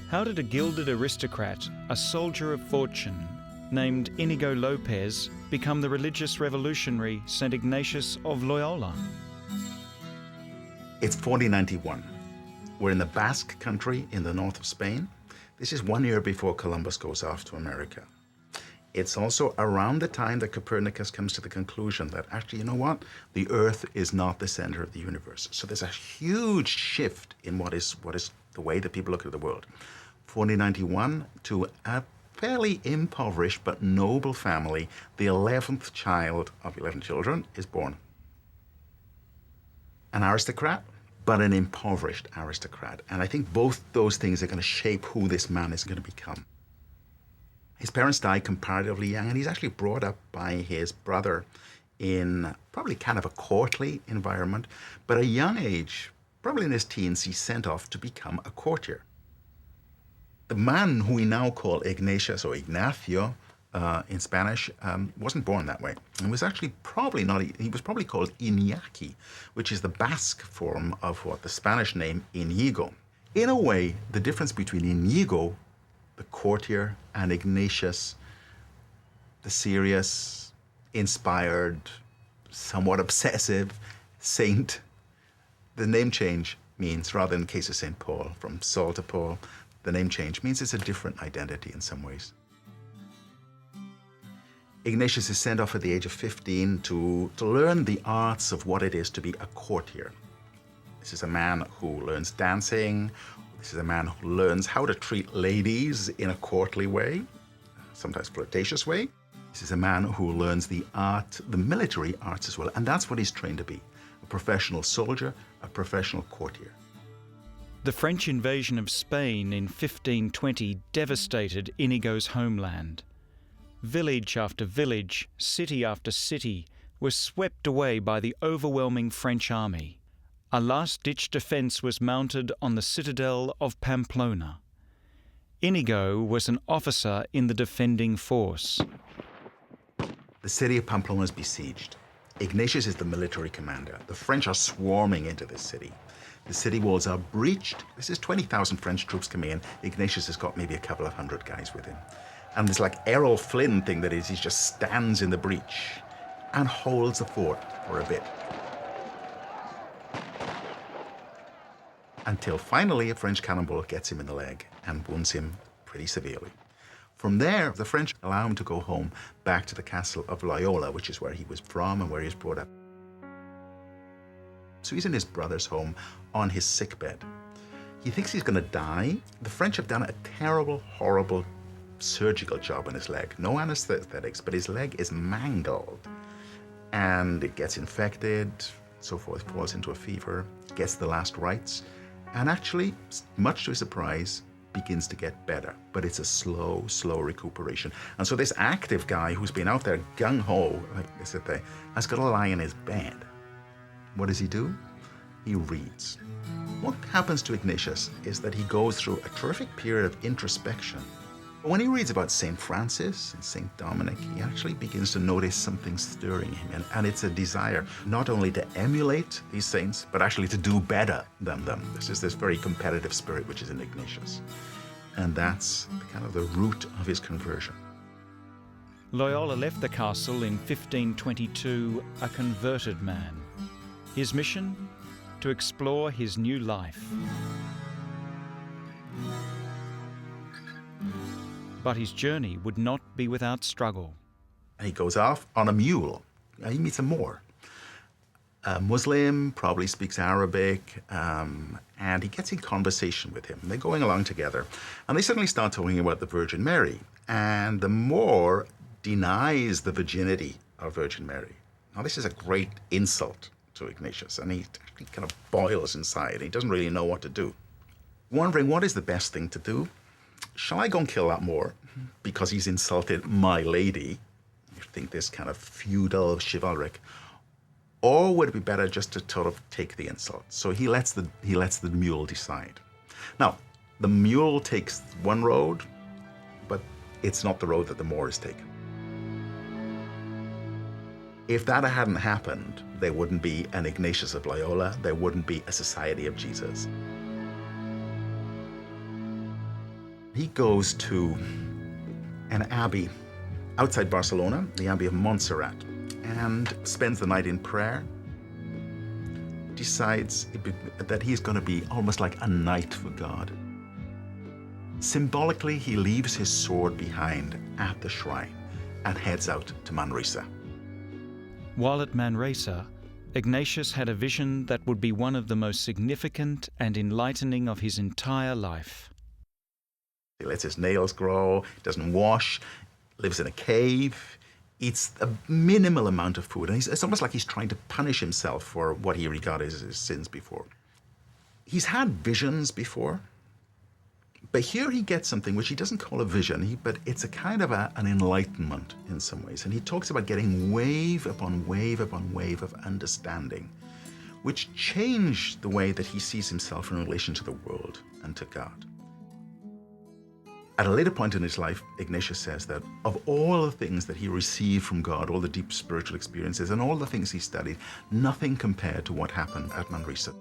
How did a gilded aristocrat, a soldier of fortune, named Inigo Lopez, become the religious revolutionary St. Ignatius of Loyola? It's 1491. We're in the Basque country in the north of Spain. This is 1 year before Columbus goes off to America. It's also around the time that Copernicus comes to the conclusion that actually, you know what? The Earth is not the center of the universe. So there's a huge shift in what is the way that people look at the world. 1491, to a fairly impoverished but noble family, the 11th child of 11 children is born. An aristocrat, but an impoverished aristocrat. And I think both those things are going to shape who this man is going to become. His parents die comparatively young, and he's actually brought up by his brother in probably kind of a courtly environment. But at a young age, probably in his teens, he's sent off to become a courtier. The man who we now call Ignatius or Ignacio in Spanish wasn't born that way. He was actually probably not, he was probably called Iñaki, which is the Basque form of what the Spanish name Inigo. In a way, the difference between Inigo, the courtier, and Ignatius, the serious, inspired, somewhat obsessive saint, the name change means, rather than the case of St. Paul, from Saul to Paul, the name change means it's a different identity in some ways. Ignatius is sent off at the age of 15 to learn the arts of what it is to be a courtier. This is a man who learns dancing. This is a man who learns how to treat ladies in a courtly way, sometimes flirtatious way. This is a man who learns the military arts as well, and that's what he's trained to be, a professional soldier, a professional courtier. The French invasion of Spain in 1520 devastated Inigo's homeland. Village after village, city after city, was swept away by the overwhelming French army. A last-ditch defence was mounted on the citadel of Pamplona. Inigo was an officer in the defending force. The city of Pamplona is besieged. Ignatius is the military commander. The French are swarming into this city. The city walls are breached. This is 20,000 French troops coming in. Ignatius has got maybe a couple of hundred guys with him. And this like Errol Flynn thing that is, he just stands in the breach and holds the fort for a bit. Until finally a French cannonball gets him in the leg and wounds him pretty severely. From there, the French allow him to go home back to the castle of Loyola, which is where he was from and where he was brought up. So he's in his brother's home on his sickbed. He thinks he's going to die. The French have done a terrible, horrible surgical job on his leg. No anesthetics, but his leg is mangled. And it gets infected, so forth, falls into a fever, gets the last rites, and actually, much to his surprise, begins to get better. But it's a slow, slow recuperation. And so this active guy who's been out there gung-ho, like they said there, has got to lie in his bed. What does he do? He reads. What happens to Ignatius is that he goes through a terrific period of introspection. When he reads about St. Francis and St. Dominic, he actually begins to notice something stirring him. And it's a desire not only to emulate these saints, but actually to do better than them. This is this very competitive spirit which is in Ignatius. And that's kind of the root of his conversion. Loyola left the castle in 1522 a converted man. His mission? To explore his new life. But his journey would not be without struggle. He goes off on a mule. He meets a Moor. A Muslim, probably speaks Arabic, and he gets in conversation with him. They're going along together, and they suddenly start talking about the Virgin Mary. And the Moor denies the virginity of Virgin Mary. Now, this is a great insult to Ignatius, and he kind of boils inside. He doesn't really know what to do. Wondering what is the best thing to do, shall I go and kill that Moor because he's insulted my lady? You think this kind of feudal, chivalric. Or would it be better just to sort of take the insult? So he lets the mule decide. Now, the mule takes one road, but it's not the road that the Moor is taking. If that hadn't happened, there wouldn't be an Ignatius of Loyola, there wouldn't be a Society of Jesus. He goes to an abbey outside Barcelona, the Abbey of Montserrat, and spends the night in prayer, decides that he's going to be almost like a knight for God. Symbolically, he leaves his sword behind at the shrine and heads out to Manresa. While at Manresa, Ignatius had a vision that would be one of the most significant and enlightening of his entire life. He lets his nails grow, doesn't wash, lives in a cave, eats a minimal amount of food. And it's almost like he's trying to punish himself for what he regarded as his sins before. He's had visions before, but here he gets something which he doesn't call a vision, but it's a kind of an enlightenment in some ways. And he talks about getting wave upon wave upon wave of understanding, which changed the way that he sees himself in relation to the world and to God. At a later point in his life, Ignatius says that of all the things that he received from God, all the deep spiritual experiences and all the things he studied, nothing compared to what happened at Manresa.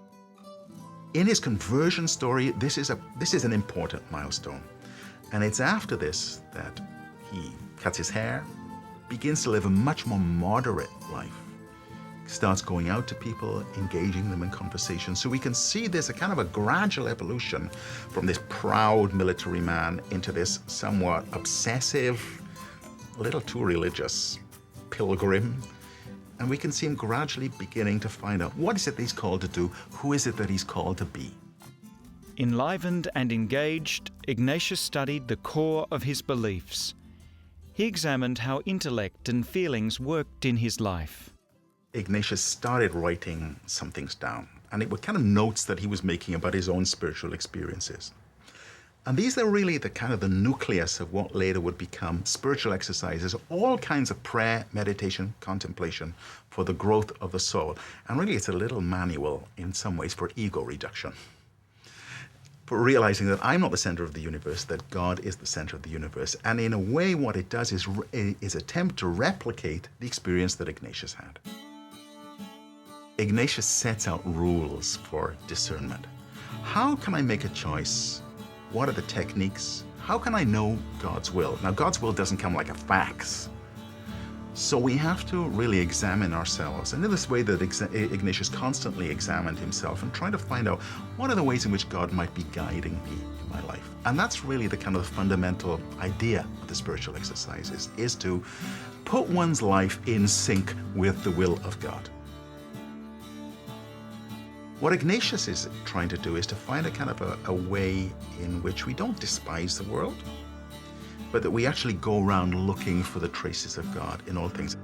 In his conversion story, this is an important milestone. And it's after this that he cuts his hair, begins to live a much more moderate life, starts going out to people, engaging them in conversation. So we can see this a kind of a gradual evolution from this proud military man into this somewhat obsessive, a little too religious pilgrim. And we can see him gradually beginning to find out what is it that he's called to do, who is it that he's called to be. Enlivened and engaged, Ignatius studied the core of his beliefs. He examined how intellect and feelings worked in his life. Ignatius started writing some things down, and it were kind of notes that he was making about his own spiritual experiences. And these are really the kind of the nucleus of what later would become spiritual exercises, all kinds of prayer, meditation, contemplation for the growth of the soul. And really it's a little manual in some ways for ego reduction, for realizing that I'm not the center of the universe, that God is the center of the universe. And in a way, what it does is attempt to replicate the experience that Ignatius had. Ignatius sets out rules for discernment. How can I make a choice? What are the techniques? How can I know God's will? Now, God's will doesn't come like a fax. So we have to really examine ourselves. And in this way that Ignatius constantly examined himself and tried to find out what are the ways in which God might be guiding me in my life. And that's really the kind of fundamental idea of the spiritual exercises, is to put one's life in sync with the will of God. What Ignatius is trying to do is to find a kind of a way in which we don't despise the world, but that we actually go around looking for the traces of God in all things.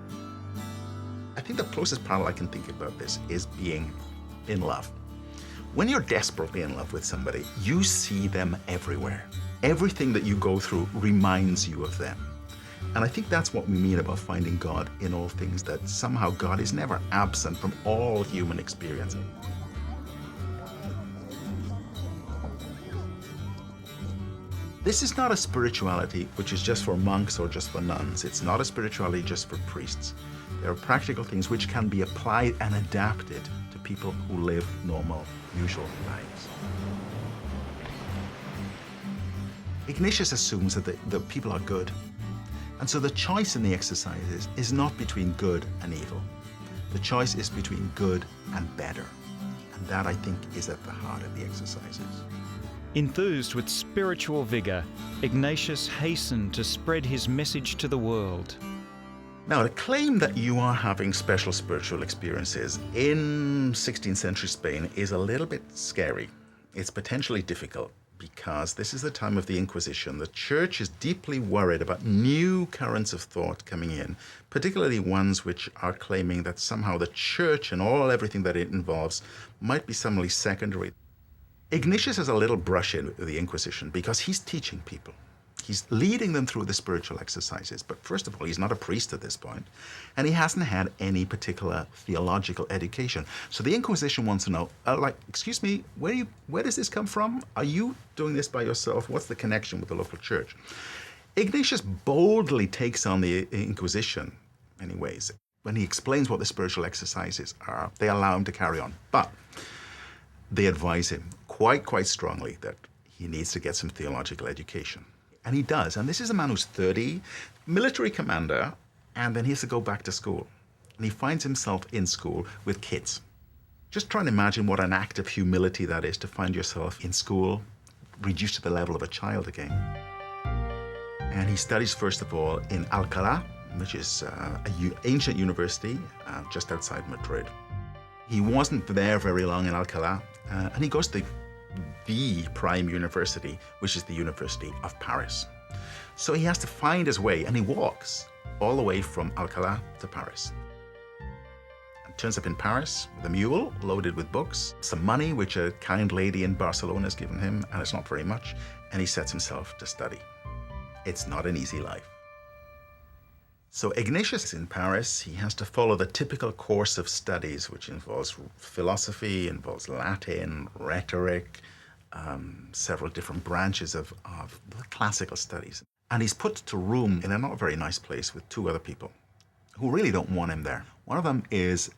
I think the closest parallel I can think about this is being in love. When you're desperately in love with somebody, you see them everywhere. Everything that you go through reminds you of them. And I think that's what we mean about finding God in all things, that somehow God is never absent from all human experience. This is not a spirituality which is just for monks or just for nuns. It's not a spirituality just for priests. There are practical things which can be applied and adapted to people who live normal, usual lives. Ignatius assumes that the people are good. And so the choice in the exercises is not between good and evil. The choice is between good and better. And that, I think, is at the heart of the exercises. Enthused with spiritual vigour, Ignatius hastened to spread his message to the world. Now, to claim that you are having special spiritual experiences in 16th century Spain is a little bit scary. It's potentially difficult because this is the time of the Inquisition. The church is deeply worried about new currents of thought coming in, particularly ones which are claiming that somehow the church and everything that it involves might be suddenly secondary. Ignatius has a little brush in with the Inquisition because he's teaching people. He's leading them through the spiritual exercises. But first of all, he's not a priest at this point, and he hasn't had any particular theological education. So the Inquisition wants to know, excuse me, where does this come from? Are you doing this by yourself? What's the connection with the local church? Ignatius boldly takes on the Inquisition in many ways. When he explains what the spiritual exercises are, they allow him to carry on. But they advise him quite strongly that he needs to get some theological education. And he does. And this is a man who's 30, military commander, and then he has to go back to school. And he finds himself in school with kids. Just try and imagine what an act of humility that is, to find yourself in school, reduced to the level of a child again. And he studies, first of all, in Alcalá, which is an ancient university just outside Madrid. He wasn't there very long in Alcalá, and he goes to the prime university, which is the University of Paris. So he has to find his way, and he walks all the way from Alcalá to Paris. And turns up in Paris with a mule loaded with books, some money which a kind lady in Barcelona has given him, and it's not very much, and he sets himself to study. It's not an easy life. So Ignatius is in Paris. He has to follow the typical course of studies, which involves philosophy, involves Latin, rhetoric, several different branches of the classical studies. And he's put to room in a not very nice place with two other people who really don't want him there. One of them is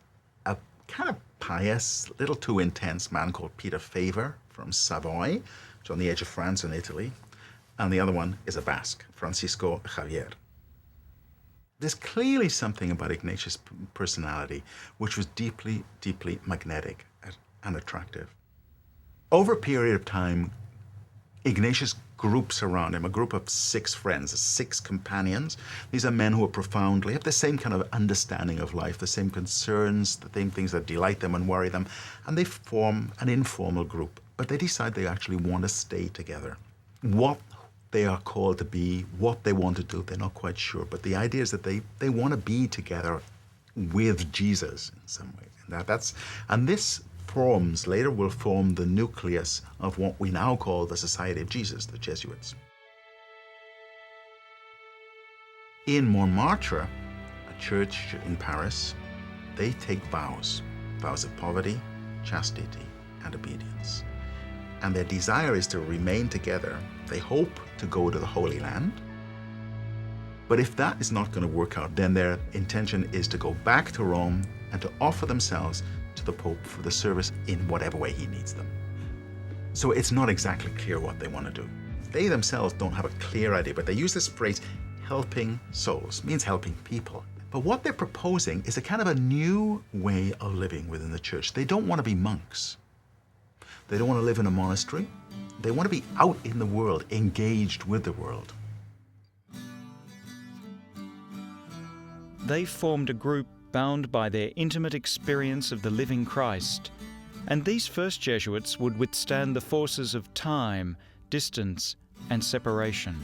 a kind of pious, little too intense man called Peter Favor from Savoy, which is on the edge of France and Italy. And the other one is a Basque, Francisco Javier. There's clearly something about Ignatius' personality which was deeply magnetic and attractive. Over a period of time, Ignatius groups around him a group of 6 friends, 6 companions. These are men who are have the same kind of understanding of life, the same concerns, the same things that delight them and worry them, and they form an informal group. But they decide they actually want to stay together. What they are called to be, what they want to do, they're not quite sure. But the idea is that they want to be together with Jesus in some way. And this later will form the nucleus of what we now call the Society of Jesus, the Jesuits. In Montmartre, a church in Paris, they take vows of poverty, chastity, and obedience. And their desire is to remain together. They hope to go to the Holy Land. But if that is not going to work out, then their intention is to go back to Rome and to offer themselves to the Pope for the service in whatever way he needs them. So it's not exactly clear what they want to do. They themselves don't have a clear idea, but they use this phrase, helping souls, means helping people. But what they're proposing is a kind of a new way of living within the church. They don't want to be monks. They don't want to live in a monastery. They want to be out in the world, engaged with the world. They formed a group bound by their intimate experience of the living Christ, and these first Jesuits would withstand the forces of time, distance, and separation.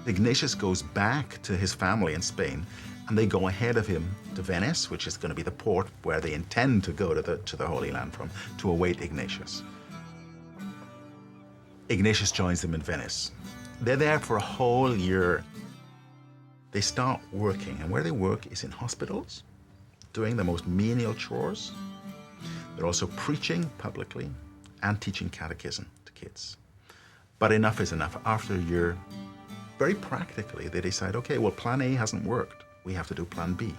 Ignatius goes back to his family in Spain, and they go ahead of him to Venice, which is going to be the port where they intend to go to the Holy Land from, to await Ignatius. Ignatius joins them in Venice. They're there for a whole year. They start working, and where they work is in hospitals, doing the most menial chores. They're also preaching publicly and teaching catechism to kids. But enough is enough. After a year, very practically, they decide, okay, well, plan A hasn't worked. We have to do plan B,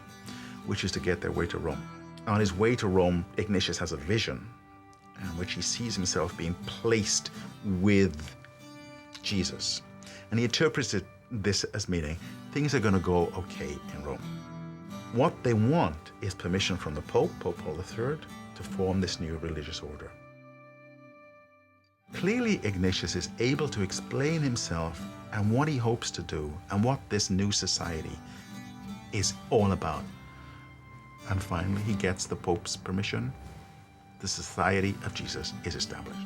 which is to get their way to Rome. On his way to Rome, Ignatius has a vision in which he sees himself being placed with Jesus. And he interprets this as meaning things are going to go okay in Rome. What they want is permission from the Pope, Pope Paul III, to form this new religious order. Clearly, Ignatius is able to explain himself and what he hopes to do and what this new society is all about. And finally, he gets the Pope's permission. The Society of Jesus is established.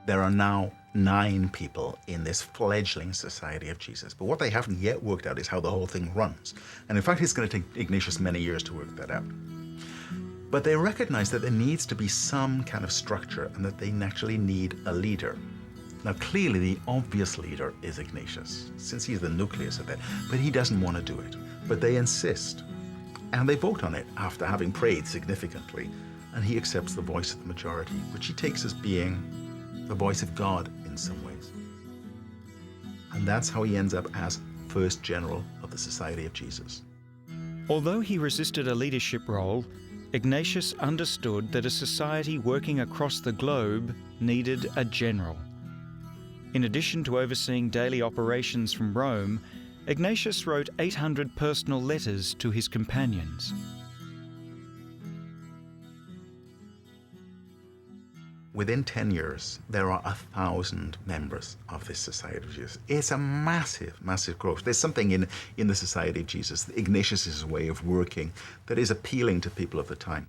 There are now 9 people in this fledgling Society of Jesus, but what they haven't yet worked out is how the whole thing runs. And in fact, it's going to take Ignatius many years to work that out. But they recognize that there needs to be some kind of structure and that they naturally need a leader. Now, clearly, the obvious leader is Ignatius, since he's the nucleus of it, but he doesn't want to do it. But they insist, and they vote on it after having prayed significantly, and he accepts the voice of the majority, which he takes as being the voice of God in some ways. And that's how he ends up as first general of the Society of Jesus. Although he resisted a leadership role, Ignatius understood that a society working across the globe needed a general. In addition to overseeing daily operations from Rome, Ignatius wrote 800 personal letters to his companions. Within 10 years, there are 1,000 members of this Society of Jesus. It's a massive, massive growth. There's something in the Society of Jesus, Ignatius' way of working, that is appealing to people of the time.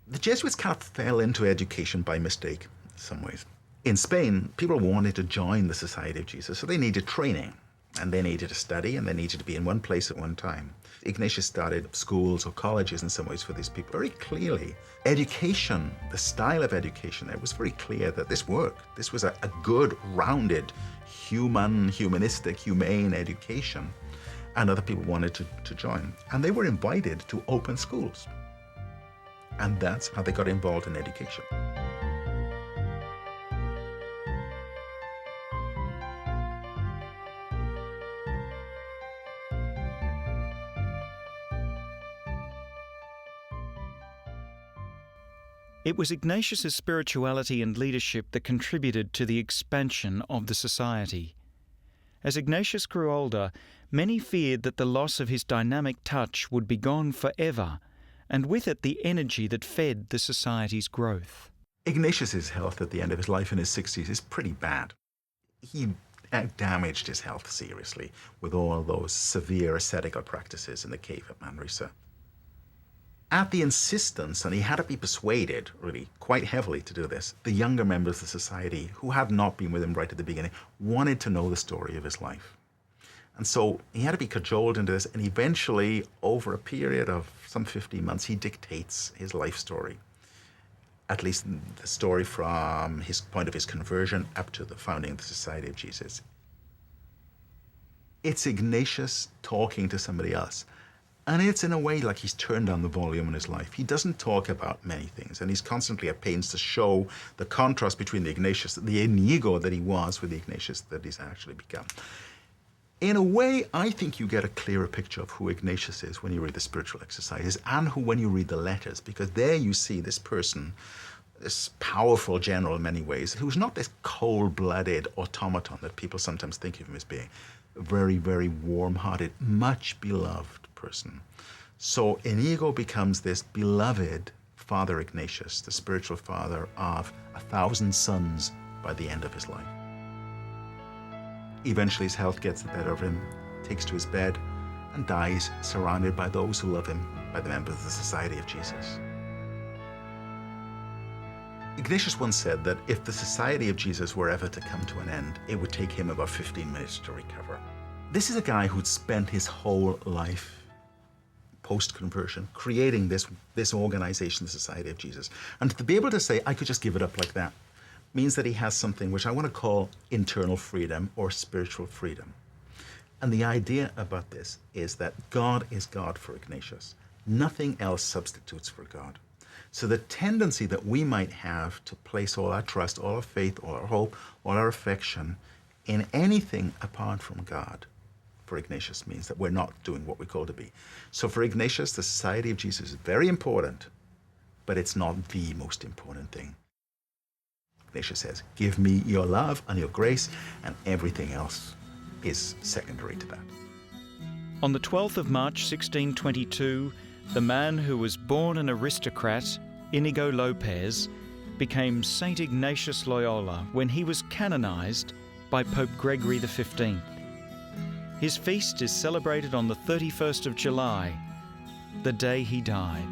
The Jesuits kind of fell into education by mistake in some ways. In Spain, people wanted to join the Society of Jesus, so they needed training, and they needed to study, and they needed to be in one place at one time. Ignatius started schools or colleges in some ways for these people. Very clearly, education, the style of education there was very clear that this worked. This was a good, rounded, humanistic, humane education, and other people wanted to join. And they were invited to open schools. And that's how they got involved in education. It was Ignatius' spirituality and leadership that contributed to the expansion of the society. As Ignatius grew older, many feared that the loss of his dynamic touch would be gone forever, and with it the energy that fed the society's growth. Ignatius' health at the end of his life in his 60s is pretty bad. He damaged his health seriously with all those severe ascetical practices in the cave at Manresa. At the insistence, and he had to be persuaded really quite heavily to do this, the younger members of the society, who had not been with him right at the beginning, wanted to know the story of his life. And so he had to be cajoled into this, and eventually, over a period of some 15 months, he dictates his life story. At least the story from his point of his conversion up to the founding of the Society of Jesus. It's Ignatius talking to somebody else. And it's in a way like he's turned down the volume in his life. He doesn't talk about many things, and he's constantly at pains to show the contrast between the Ignatius, the Inigo that he was, with the Ignatius that he's actually become. In a way, I think you get a clearer picture of who Ignatius is when you read the spiritual exercises and when you read the letters, because there you see this person, this powerful general in many ways, who's not this cold-blooded automaton that people sometimes think of him as being. Very, very warm-hearted, much beloved person. So Inigo becomes this beloved Father Ignatius, the spiritual father of 1,000 sons by the end of his life. Eventually his health gets the better of him, takes to his bed, and dies surrounded by those who love him, by the members of the Society of Jesus. Ignatius once said that if the Society of Jesus were ever to come to an end, it would take him about 15 minutes to recover. This is a guy who'd spent his whole life post-conversion, creating this organization, the Society of Jesus. And to be able to say, I could just give it up like that, means that he has something which I want to call internal freedom or spiritual freedom. And the idea about this is that God is God for Ignatius. Nothing else substitutes for God. So the tendency that we might have to place all our trust, all our faith, all our hope, all our affection in anything apart from God, for Ignatius means that we're not doing what we're called to be. So for Ignatius, the Society of Jesus is very important, but it's not the most important thing. Ignatius says, give me your love and your grace, and everything else is secondary to that. On the 12th of March 1622, the man who was born an aristocrat, Inigo Lopez, became Saint Ignatius Loyola when he was canonized by Pope Gregory XV. His feast is celebrated on the 31st of July, the day he died.